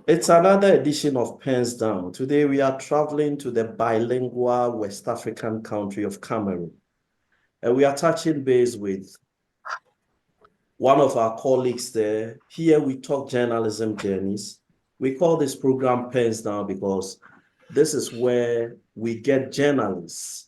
It's another edition of Pens Down. Today we are traveling to the bilingual West African country of Cameroon. And we are touching base with one of our colleagues there. Here we talk journalism journeys. We call this program Pens Down because this is where we get journalists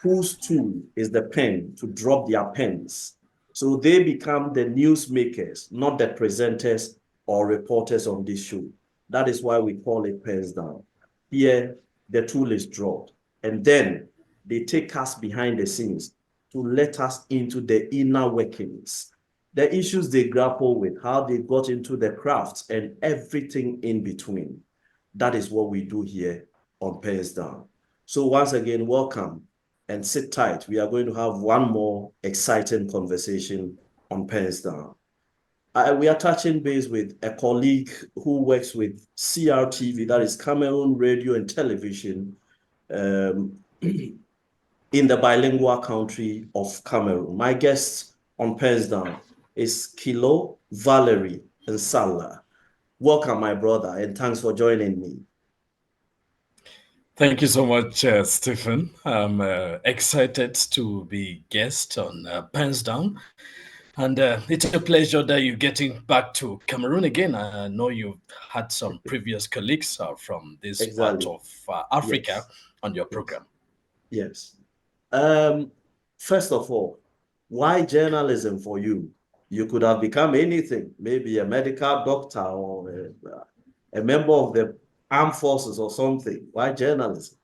whose tool is the pen to drop their pens. So they become the newsmakers, not the presenters or reporters on this show. That is why we call it Pens Down. Here, the tool is dropped. And then they take us behind the scenes to let us into the inner workings, the issues they grapple with, how they got into the crafts, and everything in between. That is what we do here on Pens Down. So once again, welcome and sit tight. We are going to have one more exciting conversation on Pens Down. We are touching base with a colleague who works with CRTV, that is Cameroon Radio and Television, in the bilingual country of Cameroon. My guest on Pens Down is Kiloh, Valery, and Nsalar. Welcome, my brother, and thanks for joining me. Thank you so much, Stephen. I'm excited to be guest on Pens Down. And it's a pleasure that you're getting back to Cameroon again. I know you've had some previous colleagues from this part Exactly. of Africa Yes. on your Yes. program. Yes. First of all, why journalism for you? You could have become anything, maybe a medical doctor or a member of the armed forces or something. Why journalism?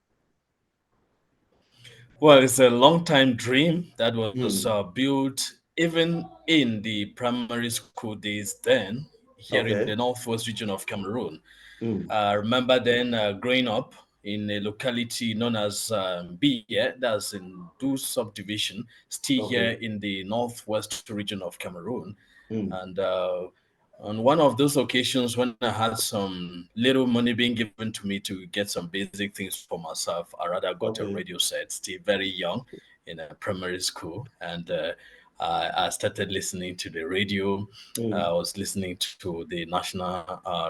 Well, it's a long time dream that was Hmm. built even in the primary school days then, here in the Okay. northwest region of Cameroon. Hmm. I remember then growing up in a locality known as Biye, that's in Du subdivision, still here Okay. in the northwest region of Cameroon. Hmm. And on one of those occasions, when I had some little money being given to me to get some basic things for myself, I rather got a Okay. radio set, still very young in a primary school. And I started listening to the radio. I Hmm. was listening to the national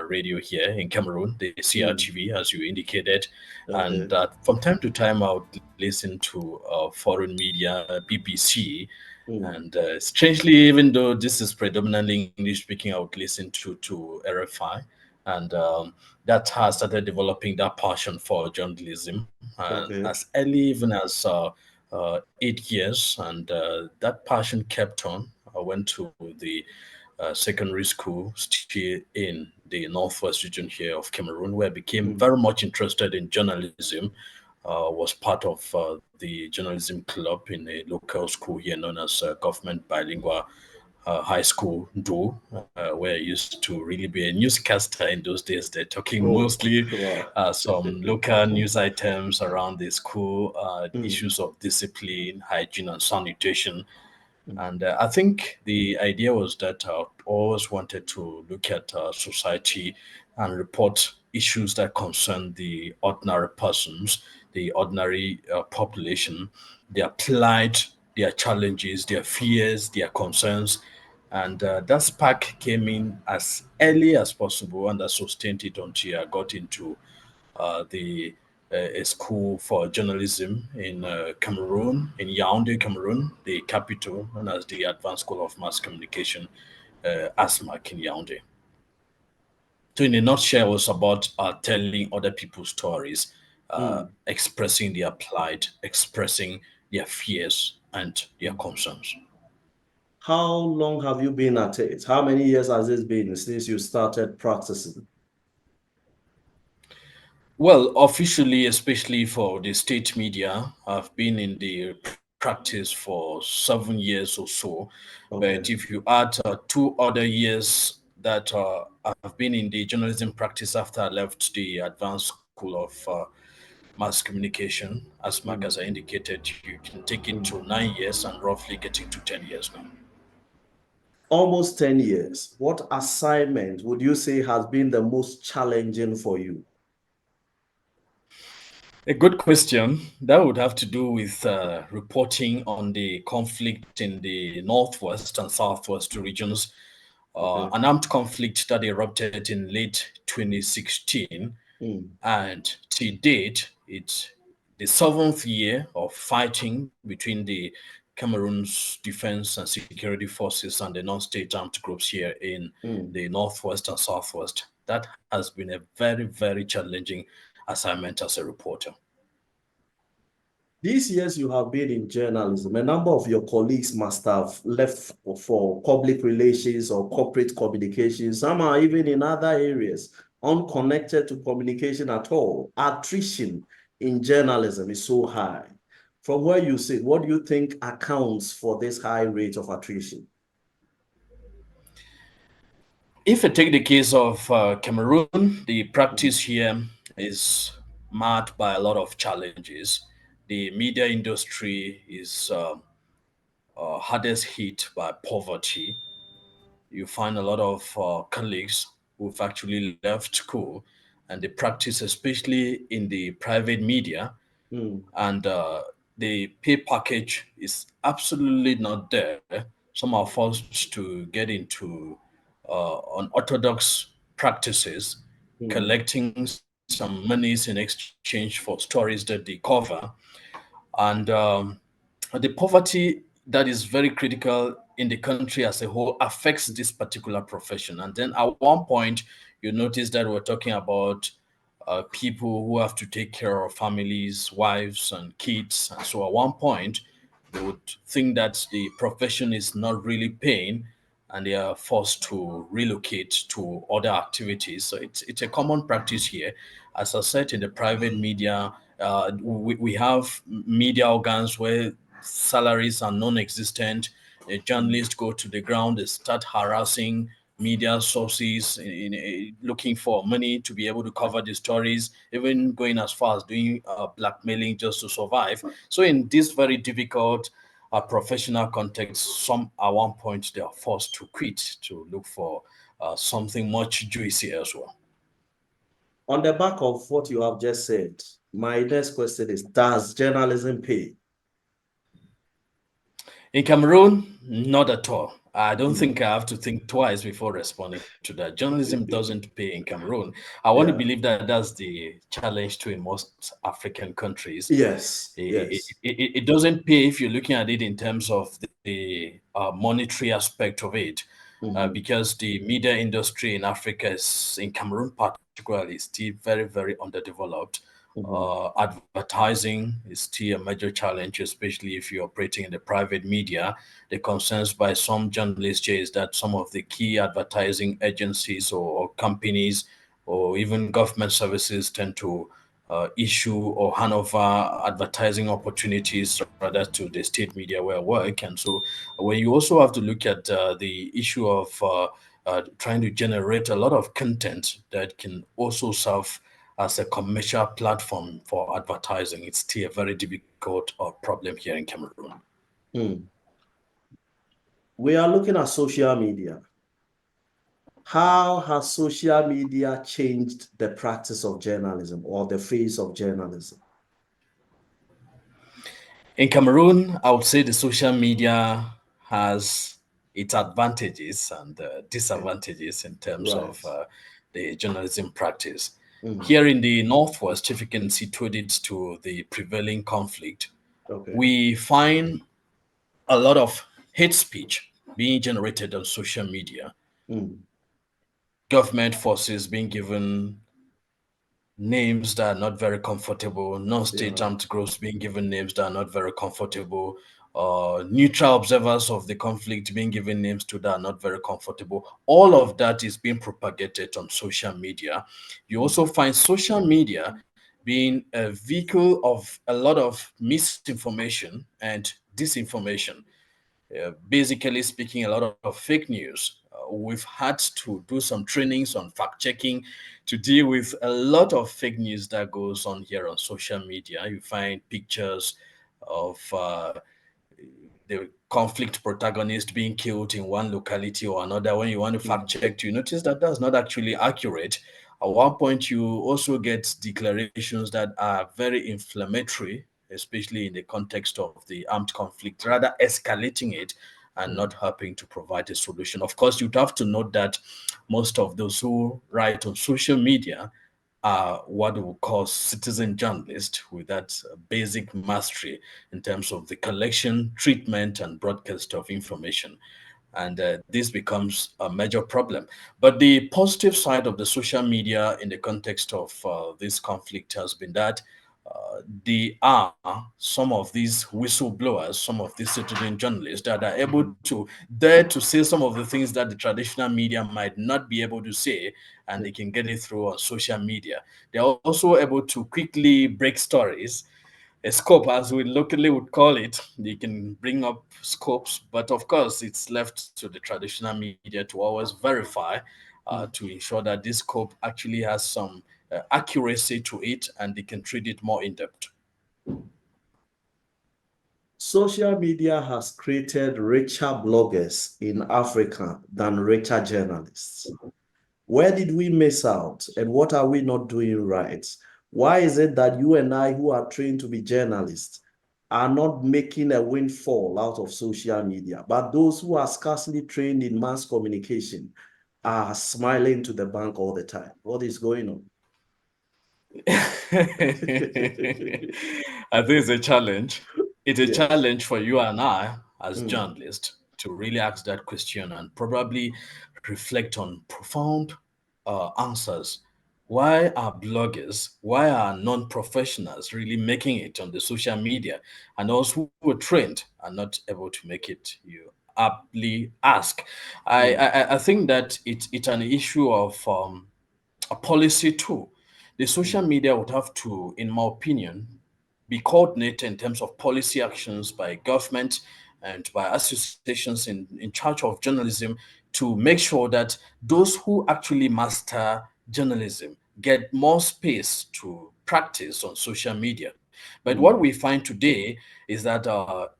radio here in Cameroon, the Hmm. CRTV, as you indicated. And Okay. from time to time, I would listen to foreign media, BBC. Hmm. And strangely, even though this is predominantly English speaking, I would listen to RFI. And that's how I started developing that passion for journalism. And Okay. as early even as 8 years, and that passion kept on. I went to the secondary school still in the northwest region here of Cameroon, where I became Hmm. very much interested in journalism. Was part of the journalism club in a local school here known as Government Bilingual High School, Do, where I used to really be a newscaster in those days. They're talking Oh, mostly wow. some local news items around the school, Hmm. issues of discipline, hygiene, and sanitation. Hmm. And I think the idea was that I always wanted to look at society and report issues that concern the ordinary persons, the ordinary population, their plight, their challenges, their fears, their concerns. And that spark came in as early as possible, and I sustained it until I got into the a school for journalism in Cameroon, in Yaoundé, Cameroon, the capital, known as the Advanced School of Mass Communication, ASMAC in Yaoundé. So, in a nutshell, it was about telling other people's stories, Hmm. expressing their plight, expressing their fears and their Hmm. concerns. How long have you been at it? How many years has it been since you started practicing? Well, officially, especially for the state media, I've been in the practice for 7 years or so. But Okay. if you add 2 other years that I've been in the journalism practice after I left the advanced school of mass communication, as much as I Hmm. indicated, you can take it to Hmm. 9 years and roughly getting to 10 years now. Almost 10 years. What assignment would you say has been the most challenging for you? A good question. That would have to do with reporting on the conflict in the northwest and southwest regions Okay. an armed conflict that erupted in late 2016, Mm. and to date, it's the seventh year of fighting between the Cameroon's defense and security forces and the non-state armed groups here in Mm. the northwest and southwest. That has been a very, very challenging assignment as a reporter. These years you have been in journalism, a number of your colleagues must have left for public relations or corporate communications. Some are even in other areas, unconnected to communication at all. Attrition in journalism is so high. From where you sit, what do you think accounts for this high rate of attrition? If I take the case of Cameroon, the Mm. practice here is marked by a lot of challenges. The media industry is hardest hit by poverty. You find a lot of colleagues who've actually left school, and the practice, especially in the private media, Mm. and the pay package is absolutely not there. Some are forced to get into unorthodox practices, Mm. collecting some monies in exchange for stories that they cover, and the poverty that is very critical in the country as a whole affects this particular profession. And then at one point, you notice that we're talking about people who have to take care of families, wives, and kids. And so at one point, they would think that the profession is not really paying, and they are forced to relocate to other activities. So it's a common practice here. As I said, in the private media, we have media organs where salaries are non-existent. Mm. Journalists go to the ground, they start harassing media sources looking for money to be able to cover the stories, even going as far as doing blackmailing just to survive. So in this very difficult professional context, some at one point they are forced to quit to look for something much juicier as well. On the back of what you have just said, my next question is, does journalism pay? In Cameroon, not at all. I don't Mm. think I have to think twice before responding to that. Journalism doesn't pay in Cameroon. I want to Yeah. believe that that's the challenge too in most African countries. Yes. It, Yes. it doesn't pay if you're looking at it in terms of the monetary aspect of it, Mm-hmm. because the media industry in Africa is, in Cameroon particularly, still very, very underdeveloped. Mm-hmm. Advertising is still a major challenge, especially if you're operating in the private media. The concerns by some journalists here is that some of the key advertising agencies or companies or even government services tend to issue or hand over advertising opportunities rather to the state media where I work. And so when you also have to look at the issue of trying to generate a lot of content that can also serve as a commercial platform for advertising, it's still a very difficult problem here in Cameroon. Mm. We are looking at social media. How has social media changed the practice of journalism or the face of journalism? In Cameroon, I would say the social media has its advantages and Okay. disadvantages in terms of Right. the journalism practice. Mm. Here in the Northwest, if you can situate it to the prevailing conflict, Okay. we find a lot of hate speech being generated on social media, Mm. government forces being given names that are not very comfortable, non-state Yeah. armed groups being given names that are not very comfortable, neutral observers of the conflict being given names to that are not very comfortable. All of that is being propagated on social media. You Mm. also find social media being a vehicle of a lot of misinformation and disinformation, basically speaking, a lot of fake news. We've had to do some trainings on fact checking to deal with a lot of fake news that goes on here on social media. You find pictures of the conflict protagonist being killed in one locality or another. When you want to fact Mm. check, you notice that that's not actually accurate. At one point, you also get declarations that are very inflammatory, especially in the context of the armed conflict, rather escalating it. and not helping to provide a solution. Of course, you'd have to note that most of those who write on social media are what we would call citizen journalists with that basic mastery in terms of the collection, treatment, and broadcast of information. And this becomes a major problem. But the positive side of the social media in the context of this conflict has been that there are some of these whistleblowers, some of these citizen journalists that are able to dare to say some of the things that the traditional media might not be able to say, and they can get it through on social media. They're also able to quickly break stories, a scope, as we locally would call it. They can bring up scopes, but of course, it's left to the traditional media to always verify to ensure that this scope actually has some accuracy to it and they can treat it more in depth. Social media has created richer bloggers in Africa than richer journalists. Where did we miss out and what are we not doing right? Why is it that you and I, who are trained to be journalists, are not making a windfall out of social media, but those who are scarcely trained in mass communication are smiling to the bank all the time? What is going on? I think it's a challenge. It's a Yes. challenge for you and I as Mm, journalists to really ask that question and probably reflect on profound answers. Why are bloggers, why are non-professionals really making it on the social media, and those who were trained are not able to make it? You aptly ask. mm, I think that it's an issue of a policy too. The social mm, media would have to, in my opinion, be coordinated in terms of policy actions by government and by associations in charge of journalism to make sure that those who actually master journalism get more space to practice on social media. But what mm, we find today is that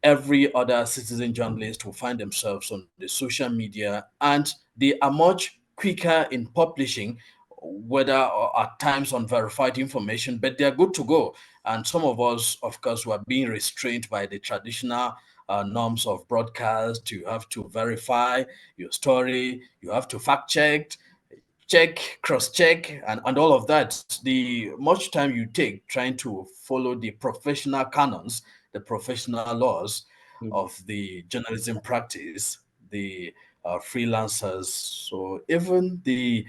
every other citizen journalist will find themselves on the social media and they are much quicker in publishing, whether at times unverified information, but they are good to go. And some of us, of course, were being restrained by the traditional norms of broadcast. You have to verify your story, you have to fact check, cross check, and all of that. The much time you take trying to follow the professional canons, the professional laws mm, of the journalism practice, the freelancers. So even the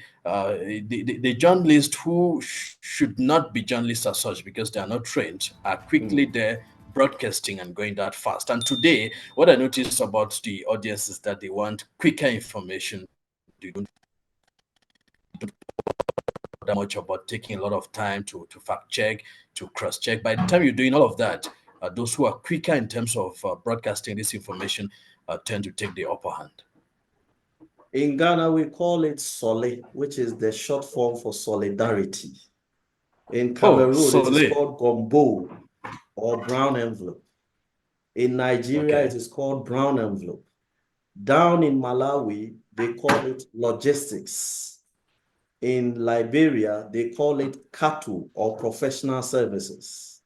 journalists who should not be journalists as such because they are not trained are quickly mm. there broadcasting and going that fast. And today, what I noticed about the audience is that they want quicker information. That much about taking a lot of time to fact check, to cross check. By the time you're doing all of that, those who are quicker in terms of broadcasting this information tend to take the upper hand. In Ghana, we call it Sole, which is the short form for solidarity. In Oh, Cameroon, it is Solé. called gombo or brown envelope. In Nigeria, it Okay. is called brown envelope. Down in Malawi, they call it logistics. In Liberia, they call it CATU or professional services.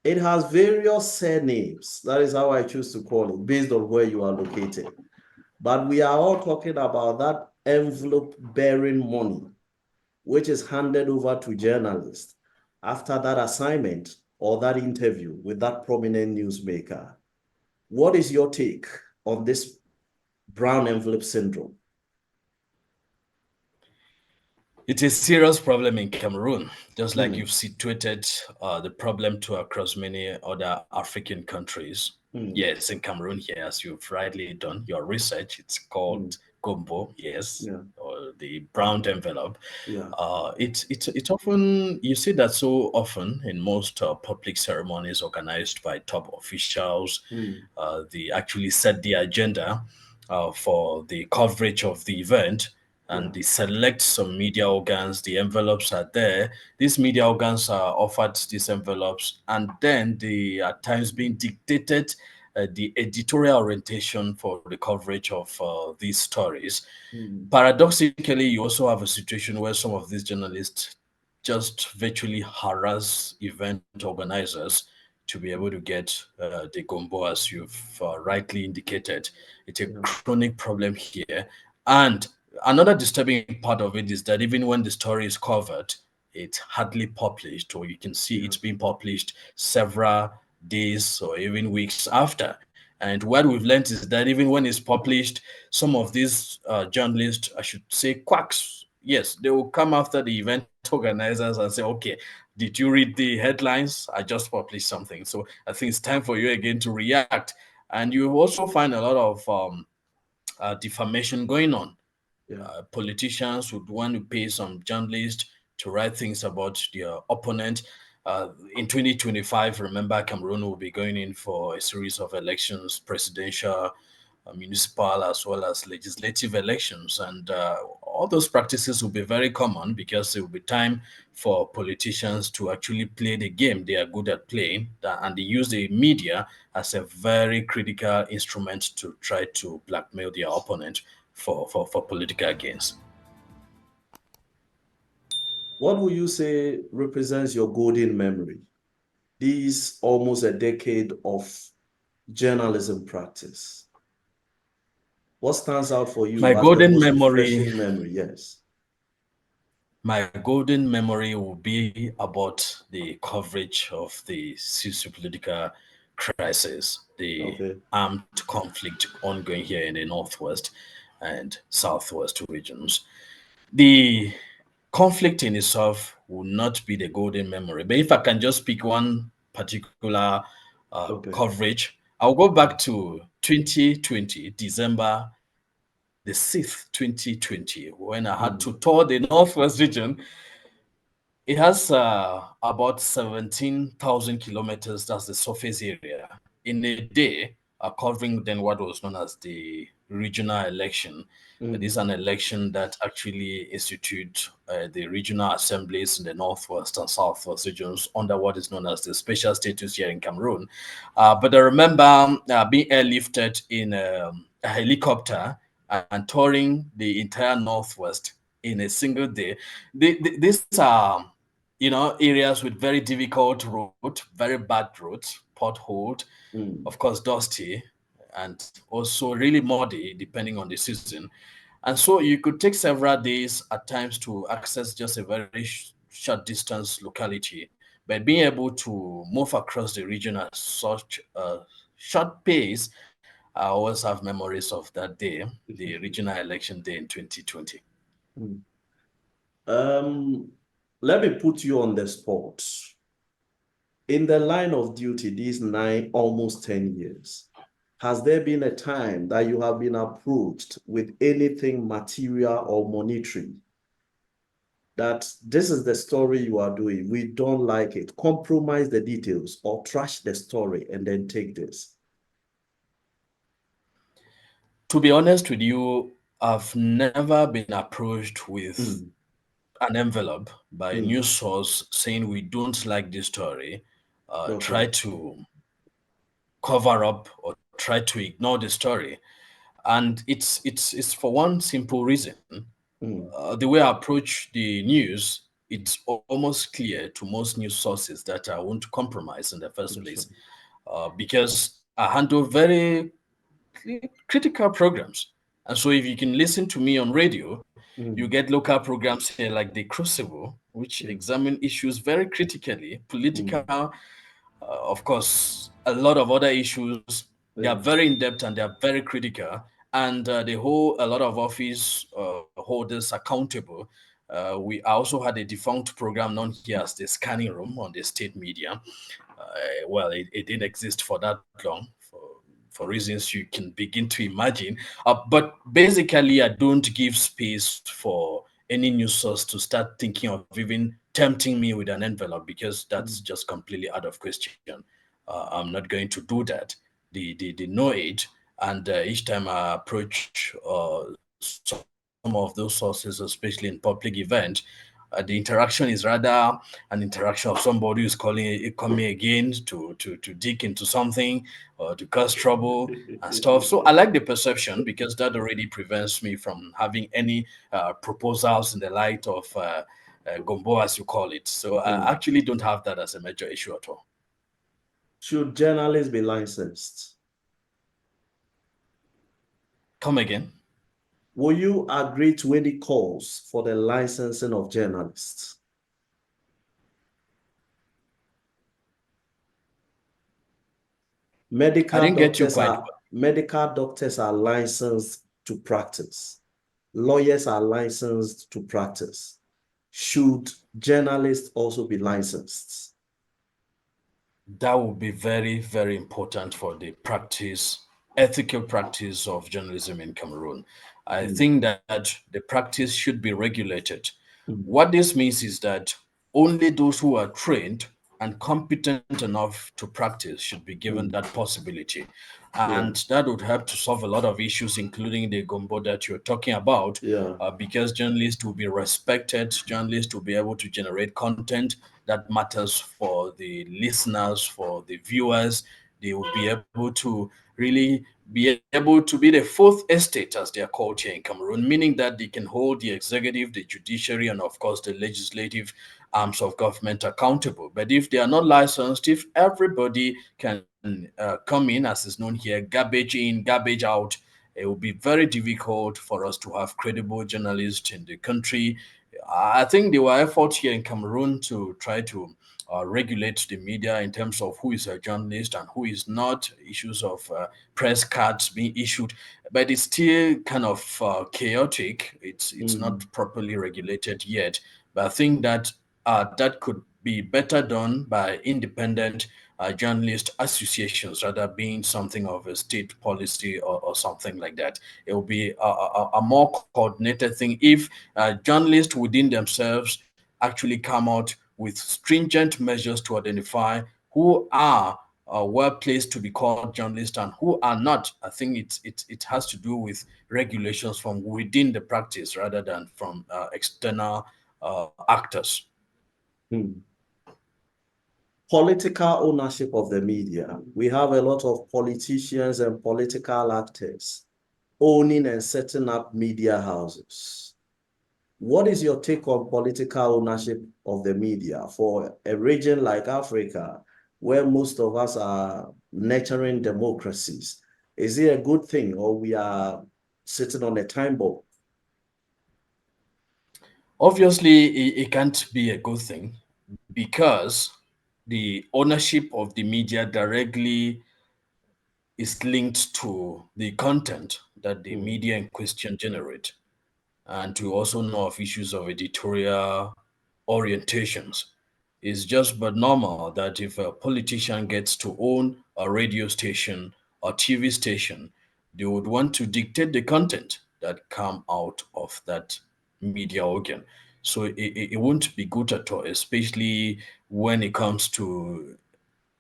It has various surnames. That is how I choose to call it, based on where you are located. But we are all talking about that envelope bearing money, which is handed over to journalists after that assignment or that interview with that prominent newsmaker. What is your take on this brown envelope syndrome? It's a serious problem in Cameroon, just like Hmm, you've situated the problem to across many other African countries. hmm, Yes, in Cameroon here, as you've rightly done your research, it's hmm. called gombo, yes, Yeah, or the brown envelope. yeah. It's often you see that so often in most public ceremonies organized by top officials. Hmm, They actually set the agenda for the coverage of the event, and yeah. they select some media organs. The envelopes are there. These media organs are offered these envelopes, and then they at times being dictated the editorial orientation for the coverage of these stories. Hmm, Paradoxically, you also have a situation where some of these journalists just virtually harass event organizers to be able to get the gombo, as you've rightly indicated. It's a Yeah. chronic problem here. And another disturbing part of it is that even when the story is covered, it's hardly published, or you can see Yeah. it's being published several days or even weeks after. And what we've learned is that even when it's published, some of these journalists, I should say quacks, yes, they will come after the event organizers and say, okay, did you read the headlines? I just published something. So I think it's time for you again to react. And you also find a lot of defamation going on. Yeah. Politicians would want to pay some journalists to write things about their opponent. In 2025, remember, Cameroon will be going in for a series of elections, presidential, municipal, as well as legislative elections. And all those practices will be very common because it will be time for politicians to actually play the game they are good at playing. And they use the media as a very critical instrument to try to blackmail their opponent for political gains. What would you say represents your golden memory? These almost a decade of journalism practice. What stands out for My you as the golden most memory refreshing memory? Yes. My golden memory will be about the coverage of the socio-political crisis, the Okay. armed conflict ongoing here in the northwest and southwest regions. The conflict in itself will not be the golden memory, but if I can just pick one particular Okay. coverage, I'll go back to 2020, December the 6th, 2020, when I had Mm, to tour the northwest region. It has about 17,000 kilometers. That's the surface area. In a day, covering then what was known as the regional election. It mm, is an election that actually institute the regional assemblies in the northwest and southwest regions under what is known as the special status here in Cameroon. But I remember being airlifted in a helicopter and touring the entire northwest in a single day. These are areas with very difficult road, very bad roads, potholed, mm, of course, dusty, and also really muddy depending on the season. And so you could take several days at times to access just a very short distance locality. But being able to move across the region at such a short pace, I always have memories of that day, the regional election day in 2020. mm. Let me put you on the spot. In the line of duty, these nine, almost 10 years, has there been a time that you have been approached with anything material or monetary that this is the story you are doing, we don't like it, compromise the details or trash the story and then take this? To be honest with you, I've never been approached with Mm, an envelope by a mm, news source saying we don't like this story, try okay. to cover up or try to ignore the story. And it's for one simple reason. Mm, The way I approach the news, it's almost clear to most news sources that I won't compromise in the first place, understand. because I handle very critical programs. And so if you can listen to me on radio, you Mm, get local programs here like The Crucible, which yeah. examine issues very critically, political, Mm, of course, a lot of other issues. They are yeah. very in depth and they are very critical. And they hold a lot of office holders accountable. We also had a defunct program known here as the Scanning Room on the state media. Well, it didn't exist for that long for reasons you can begin to imagine. But basically, I don't give space for any news source to start thinking of even tempting me with an envelope, because that's Mm, just completely out of question. I'm not going to do that. They know it, and each time I approach some of those sources, especially in public event, the interaction is rather an interaction of somebody who's coming again to dig into something or to cause trouble and stuff. So I like the perception because that already prevents me from having any proposals in the light of gombo, as you call it. So I mm. actually don't have that as a major issue at all. Should journalists be licensed? Come again? Will you agree to any calls for the licensing of journalists? I didn't get you quite well. Medical doctors are licensed to practice. Lawyers are licensed to practice. Should journalists also be licensed? That would be very, very important for the ethical practice of journalism in Cameroon. I think that the practice should be regulated. Mm. What this means is that only those who are trained and competent enough to practice should be given that possibility. Yeah, And that would help to solve a lot of issues, including the gumbo that you're talking about, yeah. because journalists will be respected, journalists will be able to generate content that matters for the listeners, for the viewers. They will be able to really be able to be the fourth estate, as they are called here in Cameroon, meaning that they can hold the executive, the judiciary, and of course the legislative arms of government accountable. But if they are not licensed, if everybody can come in, as is known here, garbage in, garbage out, it will be very difficult for us to have credible journalists in the country. I think there were efforts here in Cameroon to try to regulate the media in terms of who is a journalist and who is not, issues of press cards being issued, but it's still kind of chaotic. It's Mm. not properly regulated yet, but I think that that could be better done by independent journalist associations rather being something of a state policy or something like that. It will be a more coordinated thing if journalists within themselves actually come out with stringent measures to identify who are well placed to be called journalists and who are not. I think it has to do with regulations from within the practice rather than from external actors. Mm. Political ownership of the media. We have a lot of politicians and political actors owning and setting up media houses. What is your take on political ownership of the media for a region like Africa, where most of us are nurturing democracies? Is it a good thing, or we are sitting on a time bomb? Obviously, it can't be a good thing because the ownership of the media directly is linked to the content that the Mm. media in question generate, and to also know of issues of editorial orientations. It's just but normal that if a politician gets to own a radio station or TV station, they would want to dictate the content that come out of that media organ. So it won't be good at all, especially when it comes to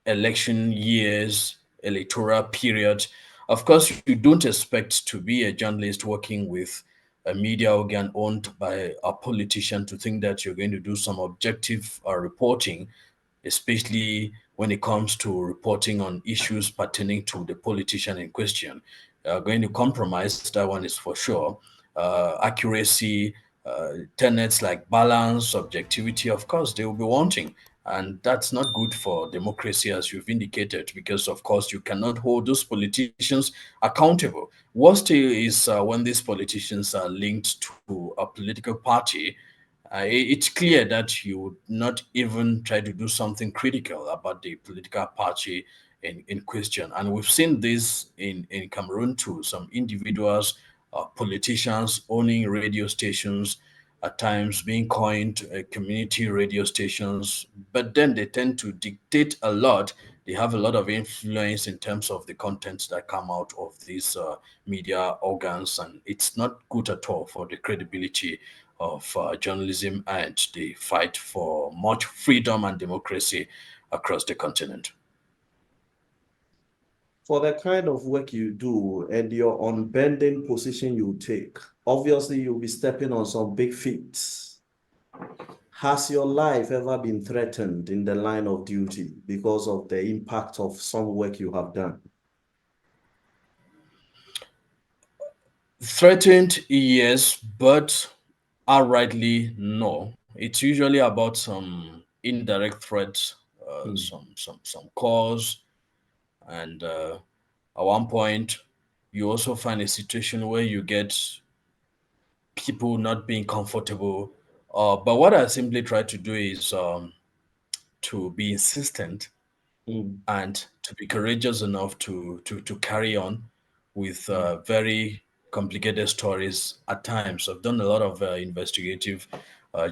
election years, electoral period. Of course, you don't expect to be a journalist working with a media organ owned by a politician to think that you're going to do some objective reporting, especially when it comes to reporting on issues pertaining to the politician in question. Going to compromise, that one is for sure. Accuracy, tenets like balance, objectivity, of course, they will be wanting. And that's not good for democracy, as you've indicated, because, of course, you cannot hold those politicians accountable. Worst is when these politicians are linked to a political party. It's clear that you would not even try to do something critical about the political party in question. And we've seen this in Cameroon too. Some individuals, politicians owning radio stations, at times being coined community radio stations, but then they tend to dictate a lot. They have a lot of influence in terms of the contents that come out of these media organs, and it's not good at all for the credibility of journalism and the fight for much freedom and democracy across the continent. For the kind of work you do and your unbending position you take, obviously you'll be stepping on some big feet. Has your life ever been threatened in the line of duty because of the impact of some work you have done? Threatened, yes, but outrightly, no. It's usually about some indirect threats, Hmm. some calls, And at one point, you also find a situation where you get people not being comfortable. But what I simply try to do is to be insistent mm, and to be courageous enough to carry on with mm, very complicated stories at times. I've done a lot of investigative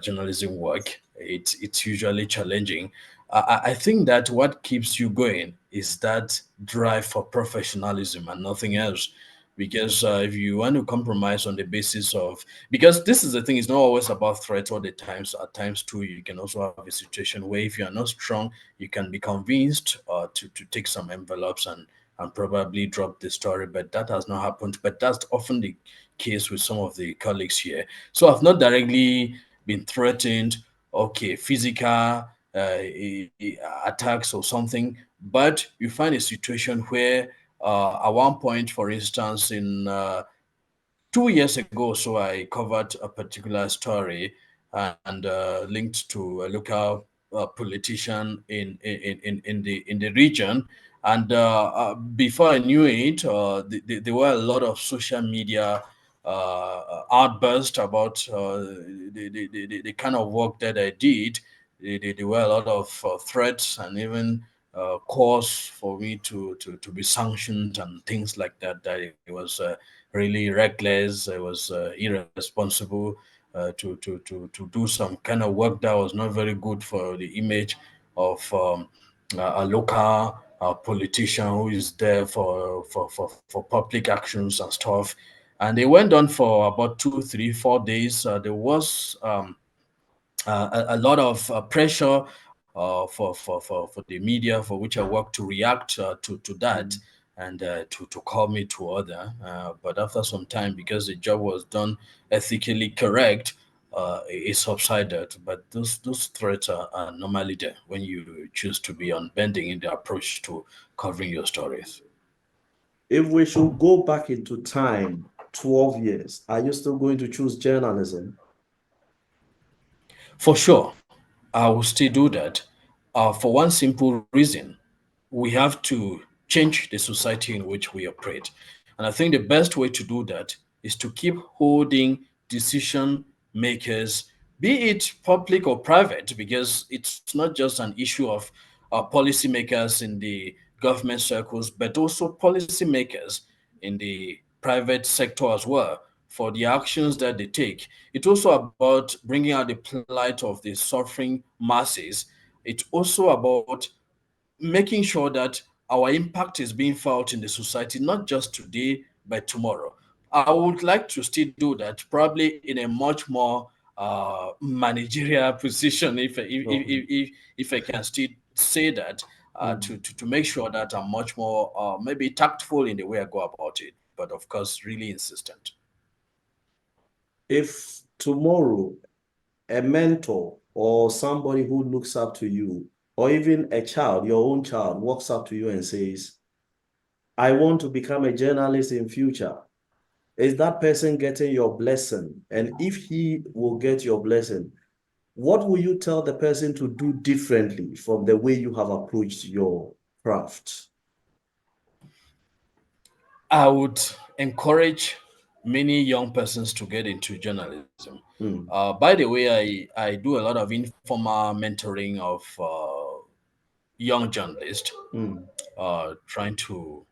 journalism work. It's usually challenging. I think that what keeps you going is that drive for professionalism and nothing else. Because if you want to compromise on the basis of, because this is the thing, it's not always about threats all the times. At times too, you can also have a situation where if you are not strong, you can be convinced to take some envelopes and probably drop the story, but that has not happened. But that's often the case with some of the colleagues here. So I've not directly been threatened, okay, physical attacks or something, but you find a situation where at one point, for instance, in 2 years ago, so I covered a particular story and linked to a local politician in the region. And before I knew it, there were a lot of social media outbursts about the kind of work that I did. There were a lot of threats and even calls for me to be sanctioned and things like that. That it was really reckless. It was irresponsible to do some kind of work that was not very good for the image of a local politician who is there for public actions and stuff. And they went on for about 2, 3, 4 days. There was a lot of pressure for the media for which I work to react to that mm. and to call me to order. But after some time, because the job was done ethically correct, it subsided. But those threats are normally there when you choose to be unbending in the approach to covering your stories. If we should go back into time, 12 years, are you still going to choose journalism? For sure, I will still do that for one simple reason. We have to change the society in which we operate. And I think the best way to do that is to keep holding decision makers, be it public or private, because it's not just an issue of policymakers in the government circles, but also policymakers in the private sector as well for the actions that they take. It's also about bringing out the plight of the suffering masses. It's also about making sure that our impact is being felt in the society, not just today, but tomorrow. I would like to still do that, probably in a much more managerial position, Okay. if I can still say that, Mm. to make sure that I'm much more maybe tactful in the way I go about it, but of course, really insistent. If tomorrow a mentor or somebody who looks up to you, or even a child, your own child, walks up to you and says, I want to become a journalist in future, is that person getting your blessing? And if he will get your blessing, what will you tell the person to do differently from the way you have approached your craft? I would encourage many young persons to get into journalism. Mm, By the way, I do a lot of informal mentoring of young journalists, mm, trying to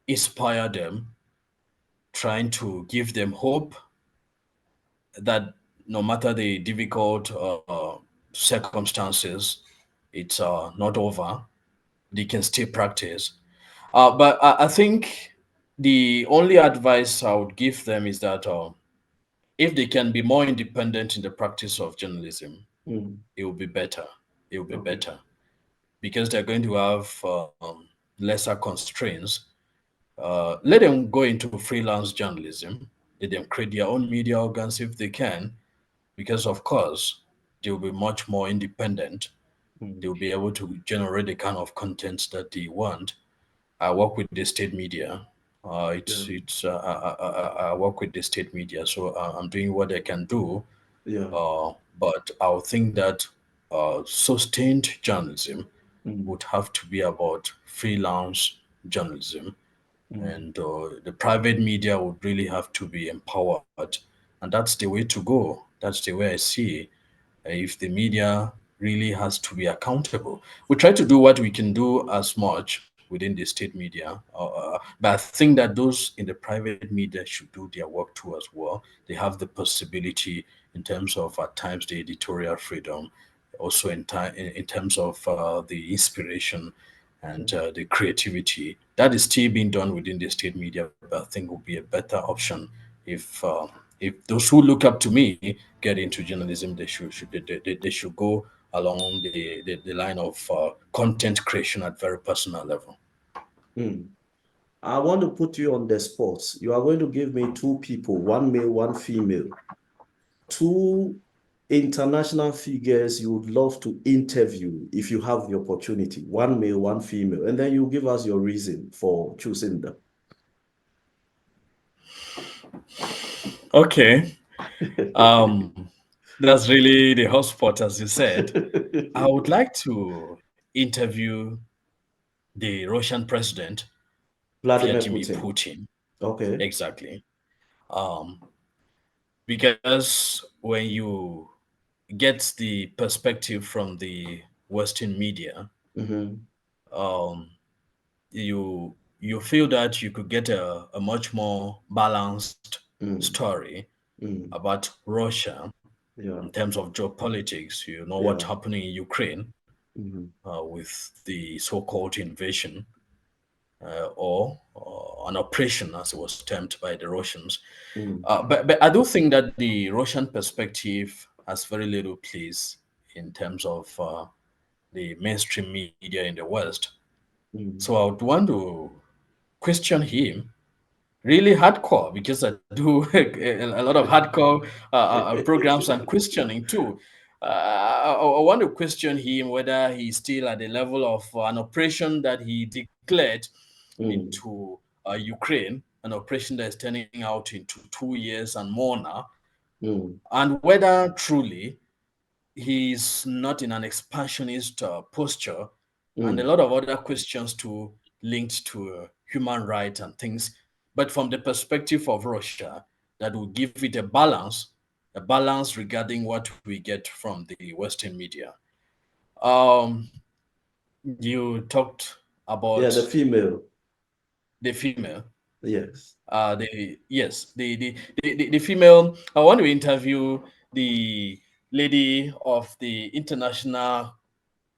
inspire them, trying to give them hope that no matter the difficult circumstances, it's not over. They can still practice. But I think the only advice I would give them is that if they can be more independent in the practice of journalism, mm. it will be better. It will be Okay. better because they're going to have lesser constraints. Let them go into freelance journalism. Let them create their own media organs if they can, because of course they'll be much more independent. Mm. They'll be able to generate the kind of content that they want. I work with the state media. Yeah. I work with the state media, so I'm doing what I can do. Yeah. But I would think that sustained journalism Mm. would have to be about freelance, journalism, Mm, and the private media would really have to be empowered, and that's the way to go. That's the way I see. If the media really has to be accountable, we try to do what we can do as much within the state media, but I think that those in the private media should do their work too as well. They have the possibility in terms of at times the editorial freedom, also in terms of the inspiration and mm, the creativity that is still being done within the state media. But I think would be a better option if uh, if those who look up to me get into journalism, they should go along the line of content creation at very personal level. mm. I want to put you on the spot. You are going to give me two people, one male, one female, two international figures you would love to interview if you have the opportunity, one male, one female, and then you give us your reason for choosing them. Okay. That's really the hotspot, as you said. I would like to interview the Russian president, Vladimir Vladimir Putin. Putin. Okay. Exactly. Um, because when you get the perspective from the Western media, Mm-hmm. um, you feel that you could get a much more balanced Mm, story mm, about Russia in yeah. terms of geopolitics. You know what's Yeah. happening in Ukraine Mm-hmm. with the so-called invasion or an operation, as it was termed by the Russians. Mm, But I do think that the Russian perspective has very little place in terms of the mainstream media in the West. So mm. I would want to question him really hardcore because I do a lot of hardcore programs and questioning too. I want to question him whether he's still at the level of an operation that he declared Mm, into Ukraine, an operation that is turning out into 2 years and more now, mm, and whether truly he's not in an expansionist posture, and a mm, lot of other questions too linked to human rights and things, but from the perspective of Russia, that will give it a balance regarding what we get from the Western media. Um, you talked yeah, the about female. the female. Yes. The yes, the female. I want to interview the lady of the International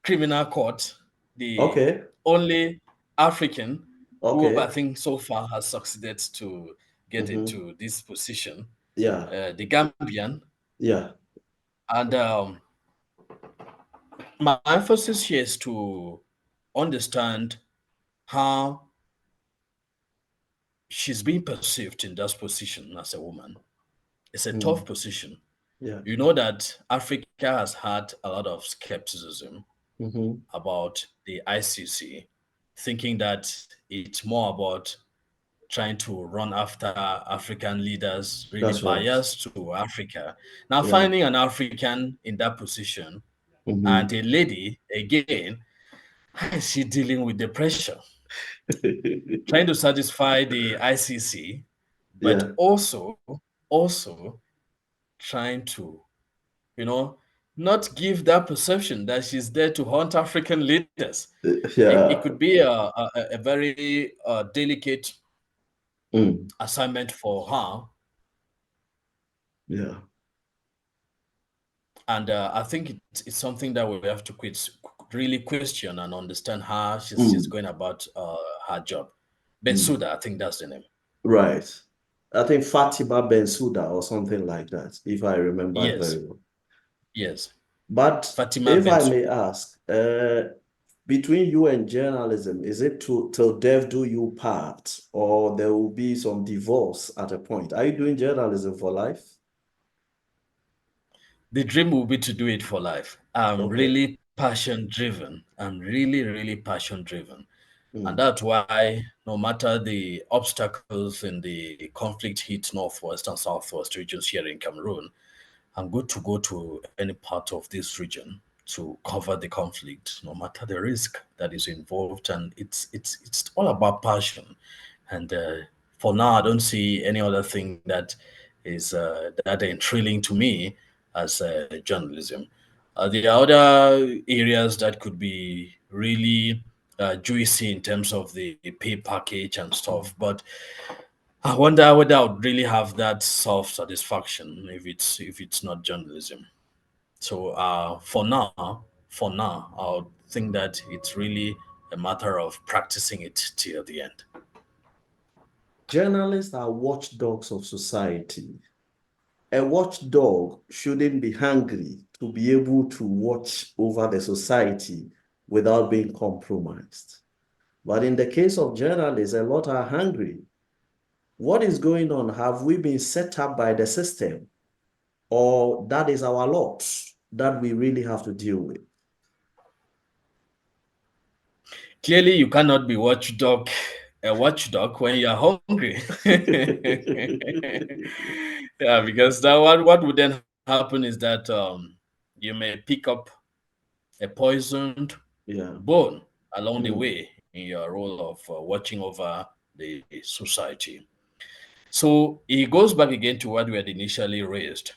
Criminal Court, the Okay. only African who I Okay. think so far has succeeded to get Mm-hmm. into this position, Yeah. the Gambian. Yeah. And my emphasis here is to understand how she's being perceived in that position as a woman. It's a tough Mm, position. yeah. You know that Africa has had a lot of skepticism Mm-hmm. about the ICC, thinking that it's more about trying to run after African leaders, really That's right. biased to Africa. Now, Yeah. finding an African in that position and Mm-hmm. a lady again, how is she dealing with the pressure? Trying to satisfy the ICC, but Yeah. also trying to, you know, not give that perception that she's there to hunt African leaders. It Yeah. could be a very delicate Mm, assignment for her. yeah. And I think it's something that we have to really question and understand how she's Mm, going about her job. mm. Bensuda, I think that's the name. Right. I think Fatima Bensouda or something like that, if I remember Yes, very well. yes. But Fatima if I Bensuda. may ask, between you and journalism, is it to till death do you part, or there will be some divorce at a point? Are you doing journalism for life? The dream will be to do it for life. I'm Okay. really passion driven. I'm really, really passion driven. And Mm, that's why no matter the obstacles in the conflict hit northwest and southwest regions here in Cameroon, I'm good to go to any part of this region. to cover the conflict, no matter the risk that is involved, and it's all about passion. And for now, I don't see any other thing that is that thrilling to me as journalism. There are other areas that could be really juicy in terms of the pay package and stuff, but I wonder whether I would really have that self satisfaction if it's not journalism. So for now, I would think that it's really a matter of practicing it till the end. Journalists are watchdogs of society. A watchdog shouldn't be hungry to be able to watch over the society without being compromised. But in the case of journalists, a lot are hungry. What is going on? Have we been set up by the system? Or that is our lot that we really have to deal with? Clearly, you cannot be a watchdog when you're hungry. Yeah, because that what would then happen is that you may pick up a poisoned Yeah. bone along the Mm. way in your role of watching over the society. So it goes back again to what we had initially raised.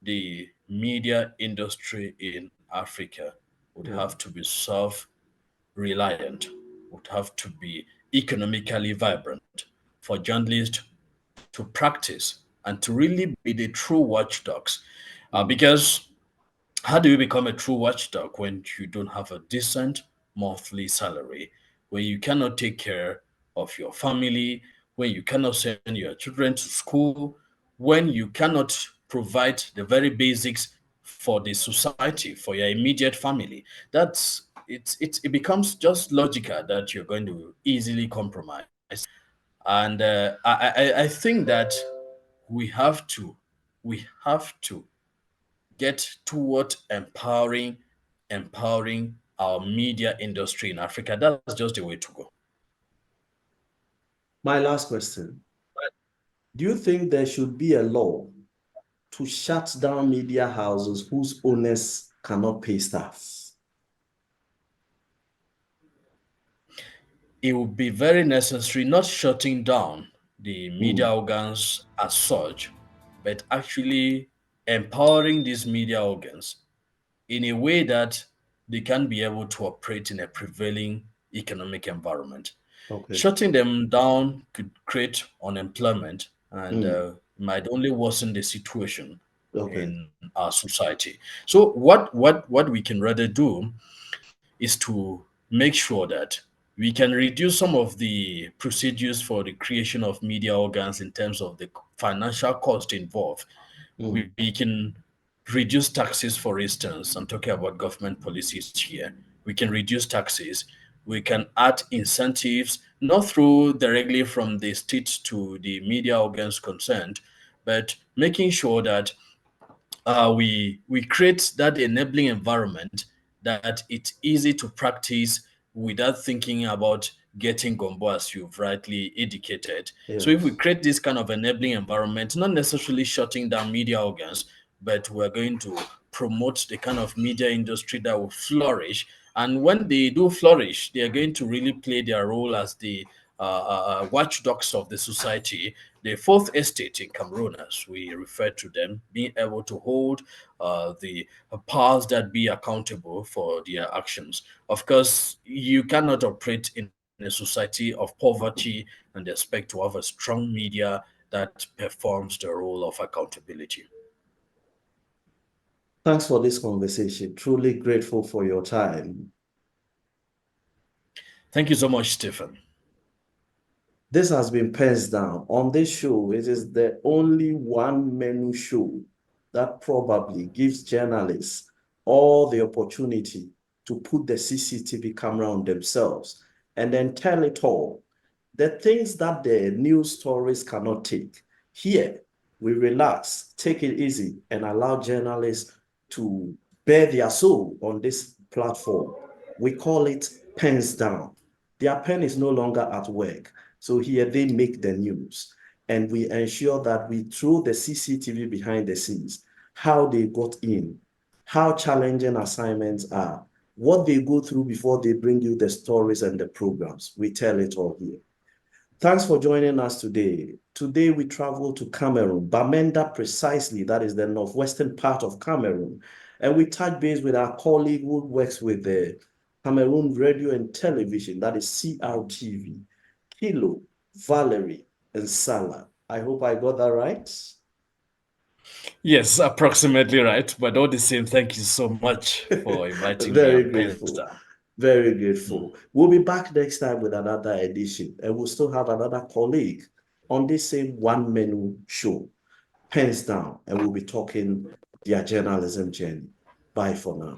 The media industry in Africa would Yeah. have to be self reliant, would have to be economically vibrant for journalists to practice and to really be the true watchdogs. Mm. Because how do you become a true watchdog when you don't have a decent monthly salary, when you cannot take care of your family, when you cannot send your children to school, when you cannot provide the very basics for the society, for your immediate family? It becomes just logical that you're going to easily compromise. And I think that we have to we have to get toward empowering our media industry in Africa. That's just the way to go. My last question. Do you think there should be a law to shut down media houses whose owners cannot pay staff? It would be very necessary not shutting down the media Mm. organs as such, but actually empowering these media organs in a way that they can be able to operate in a prevailing economic environment. Okay. Shutting them down could create unemployment and Mm. might only worsen the situation Okay. in our society. So what we can rather do is to make sure that we can reduce some of the procedures for the creation of media organs in terms of the financial cost involved. Mm. We can reduce taxes, for instance. I'm talking about government policies here. We can reduce taxes. We can add incentives, not through directly from the state to the media organs concerned, but making sure that we create that enabling environment that it's easy to practice without thinking about getting gumbo, as you've rightly indicated. So if we Yes. create this kind of enabling environment, not necessarily shutting down media organs, but we're going to promote the kind of media industry that will flourish. And when they do flourish, they are going to really play their role as the watchdogs of the society, the fourth estate in Cameroon, as we refer to them, being able to hold the powers that be accountable for their actions. Of course, you cannot operate in a society of poverty and expect to have a strong media that performs the role of accountability. Thanks for this conversation. Truly grateful for your time. Thank you so much, Stephen. This has been Pens Down. On this show, it is the only one menu show that probably gives journalists all the opportunity to put the CCTV camera on themselves and then tell it all. The things that the news stories cannot take. Here, we relax, take it easy, and allow journalists to bear their soul on this platform. We call it Pens Down. Their pen is no longer at work. So here they make the news. And we ensure that we throw the CCTV behind the scenes, how they got in, how challenging assignments are, what they go through before they bring you the stories and the programs. We tell it all here. Thanks for joining us today. Today we travel to Cameroon, Bamenda precisely, that is the northwestern part of Cameroon. And we touch base with our colleague who works with the Cameroon Radio and Television, that is CRTV, Kiloh, Valery, and Nsalar. I hope I got that right. Yes, approximately right. But all the same, thank you so much for inviting me Very on grateful. PENSDOWN. Very Mm. grateful. We'll be back next time with another edition, and we'll still have another colleague on this same one menu show, Pens Down, and we'll be talking their journalism journey. Bye for now.